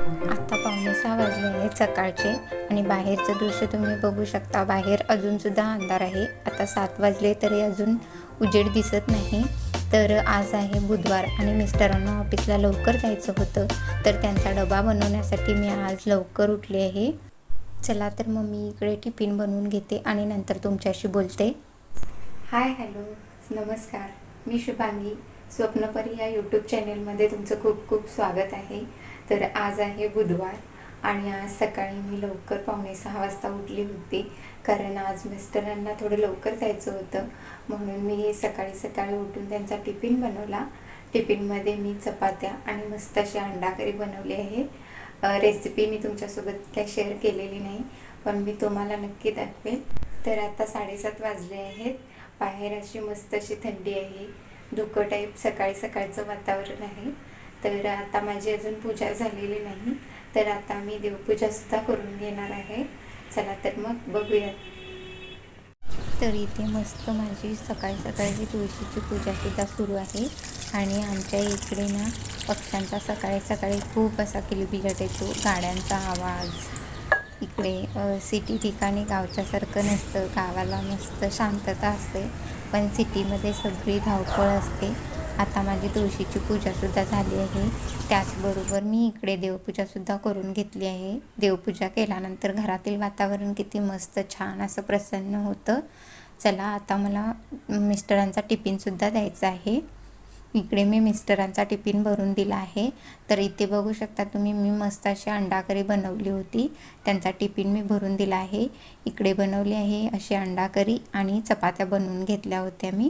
आता 5:45 वाजले आहेत सकाळचे आणि बाहेरचं दृश्य तुम्ही बघू शकता. बाहेर अजूनसुद्धा अंधार आहे. आता 7 वाजले तरी अजून उजेड दिसत नाही. तर आज आहे बुधवार आणि मिस्टरांना ऑफिसला लवकर जायचं होतं, तर त्यांचा डबा बनवण्यासाठी मी आज लवकर उठले आहे. चला तर मग मी इकडे टिफिन बनवून घेते आणि नंतर तुमच्याशी बोलते. हाय, हॅलो, नमस्कार. मी शुभांगी. स्वप्नपरी या यूट्यूब चॅनेलमध्ये तुमचं खूप खूप स्वागत आहे. तर आज आहे बुधवार आणि आज सकाळी मी लवकर 5:45 वाजता उठली होती, कारण आज मिस्टरांना थोडं लवकर जायचं होतं. म्हणून मी सकाळी सकाळी उठून त्यांचा टिफिन बनवला. टिफिनमध्ये मी चपात्या आणि मस्त अशी अंडा करी बनवली आहे. रेसिपी मी तुमच्यासोबत काही शेअर केलेली नाही, पण मी तुम्हाला नक्की दाखवेल. तर आता 7:30 वाजले आहेत. बाहेर अशी मस्त अशी थंडी आहे. धुकं टाईप सकाळी सकाळचं वातावरण आहे. तर आता माझी अजून पूजा झालेली नाही, तर आता मी देवपूजासुद्धा करून घेणार आहे. चला तर मग बघूया. तर इथे मस्त माझी सकाळी सकाळची तुळशीची पूजासुद्धा सुरू आहे. आणि आमच्या इकडे ना पक्ष्यांचा सकाळी सकाळी खूप असा किलबिलाट येतो, गाड्यांचा आवाज. इकडे सिटी ठिकाणी गावच्यासारखं नसतं. गावाला मस्त शांतता असते, पण सिटीमध्ये सगळी धावपळ असते. आता माझी तुळशीची पूजासुद्धा झाली आहे. त्याचबरोबर मी इकडे देवपूजासुद्धा करून घेतली आहे. देवपूजा केल्यानंतर घरातील वातावरण किती मस्त छान असं प्रसन्न होतं. चला आता मला मिस्टरांचा टिफिनसुद्धा द्यायचा आहे. इकडे मी मिस्टरांचा टिफिन भरून दिला आहे. तर इथे बघू शकता तुम्ही, मी मस्त अशी अंडा करी बनवली होती. त्यांचा टिफिन मी भरून दिला आहे. इकडे बनवली आहे अशी अंडा करी आणि चपात्या बनवून घेतल्या होत्या मी.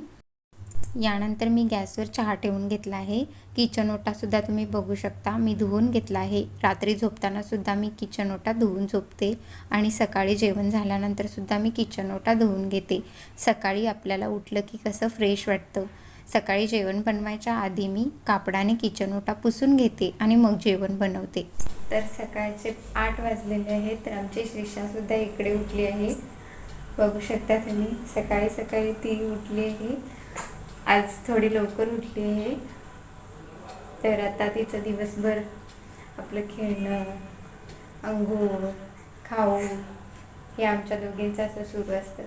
यानंतर मी गॅसवर चहा ठेवून घेतला आहे. किचन ओटासुद्धा तुम्ही बघू शकता मी धुवून घेतला आहे. रात्री झोपतानासुद्धा मी किचन ओटा धुवून झोपते आणि सकाळी जेवण झाल्यानंतरसुद्धा मी किचन ओटा धुवून घेते. सकाळी आपल्याला उठलं की कसं फ्रेश वाटतं. सकाळी जेवण बनवायच्या आधी मी कापडाने किचन ओटा पुसून घेते आणि मग जेवण बनवते. तर सकाळचे 8 वाजलेले आहेत. तर आमची श्रीषासुद्धा इकडे उठली आहे. बघू शकता तुम्ही, सकाळी सकाळी ती उठली आहे. आज थोडी लवकर उठली आहे. तर आता तिचं दिवसभर आपलं खेळणं, अंघोळ, खाऊ हे आमच्या दोघींचं असं सुरू असतं.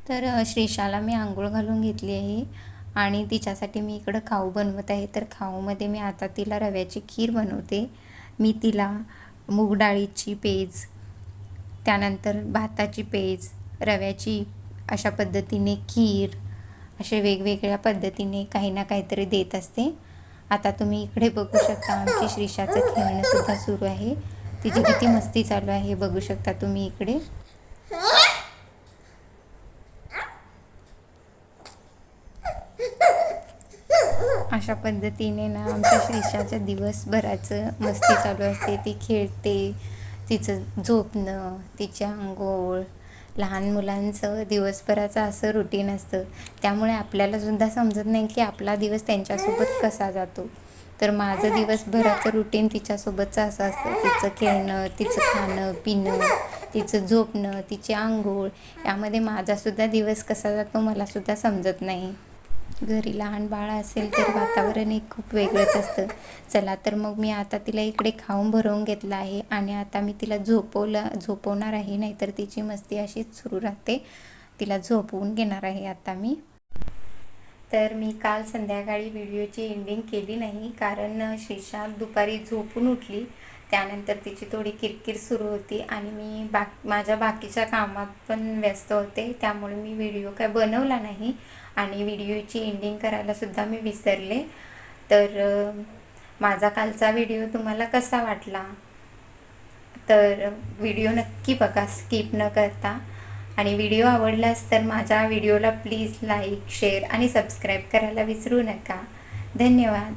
तर श्रीषाला मी आंघोळ घालून घेतली आहे आणि तिच्यासाठी मी इकडं खाऊ बनवत आहे. तर खाऊमध्ये मी आता तिला रव्याची खीर बनवते. मी तिला मूग डाळीची पेज, त्यानंतर भाताची पेज, रव्याची अशा पद्धतीने खीर, असे वेगवेगळ्या पद्धतीने काही ना काहीतरी देत असते. आता तुम्ही इकडे बघू शकता आमची श्रीषाचं खेळणंसुद्धा सुरू आहे. तिची किती मस्ती चालू आहे बघू शकता तुम्ही इकडे. अशा पद्धतीने ना आमच्या श्रीषाच्या दिवसभराचं मस्ती चालू असते. ती खेळते, तिचं झोपणं, तिची अंघोळ. लहान मुलांचं दिवसभराचं असं रुटीन असतं, त्यामुळे आपल्यालासुद्धा समजत नाही की आपला दिवस त्यांच्यासोबत कसा जातो. तर माझं दिवसभराचं रुटीन तिच्यासोबतचं असं असतं. तिचं खेळणं, तिचं खाणं पिणं, तिचं झोपणं, तिची अंघोळ, यामध्ये माझासुद्धा दिवस कसा जातो मलासुद्धा समजत नाही. घरी लहान बाळ असेल तर वातावरण एक खूप वेगळंच असतं. चला तर मग मी आता तिला इकडे खाऊन भरवून घेतलं आहे आणि आता मी तिला झोपवणार आहे, नाहीतर तिची मस्ती अशीच सुरू राहते. तिला झोपवून घेणार आहे आता मी. तर मी काल संध्याकाळी व्हिडिओची एंडिंग केली नाही, कारण श्रीषा दुपारी झोपून उठली. त्यानंतर तिची थोडी किरकिर सुरू होती आणि मी माझ्या बाकीच्या कामात पण व्यस्त होते, त्यामुळे मी व्हिडिओ काय बनवला नाही आणि व्हिडिओची एंडिंग करायलासुद्धा मी विसरले. तर माझा कालचा व्हिडिओ तुम्हाला कसा वाटला तर व्हिडिओ नक्की बघा स्किप न करता. आणि व्हिडिओ आवडलास तर माझ्या व्हिडिओला प्लीज लाईक, शेअर आणि सबस्क्राईब करायला विसरू नका. धन्यवाद.